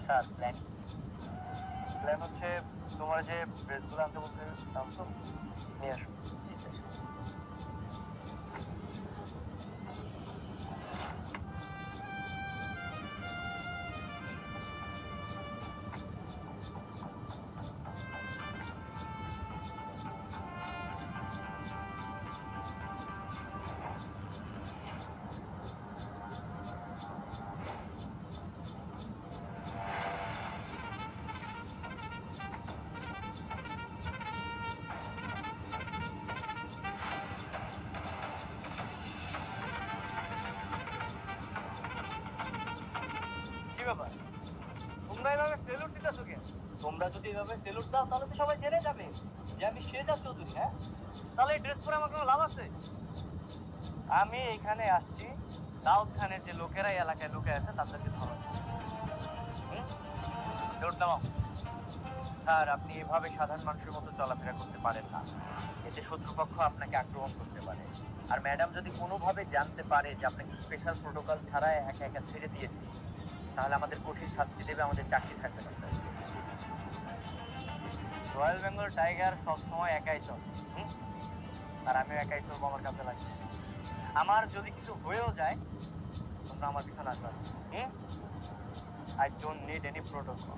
Sir plan plan হচ্ছে তোমার যে ড্রেসগুলো আনতে বলতে আনছো নিয়ে আসো। জি স্যার। কি ব্যাপার, তোমরা এভাবে সেলুট দিতেছো কেন? তোমরা যদি এভাবে সেলুট দাও তাহলে তো সবাই জেনে যাবে যে আমি শেহজাদ চৌধুরী। হ্যাঁ, তাহলে এই ড্রেস পরে আমার কোনো লাভ আছে? আমি এখানে আসছি দাউদ খানের যে লোকেরা এই এলাকায় লোকে আছে তাদেরকে ধরার জন্য। সেলুট দাও। স্যার, আপনি এভাবে সাধারণ মানুষের মতো চলাফেরা করতে পারেন না। এতে শত্রুপক্ষ আপনাকে আক্রমণ করতে পারে। আর ম্যাডাম যদি কোনোভাবে জানতে পারে যে আপনাকে স্পেশাল প্রোটোকল ছাড়া একা একা ছেড়ে দিয়েছি, তাহলে আমাদের কঠিন শাস্তি দেবে, আমাদের চাকরি থাকবে না স্যার। রয়্যাল বেঙ্গল টাইগার সবসময় একাই চলে। আর আমিও একাই চলবো আমার কাছে লাগবে। আমার যদি কিছু হয়েও যায় তোমরা আমার পিছনে আসবে। I don't need any protocol.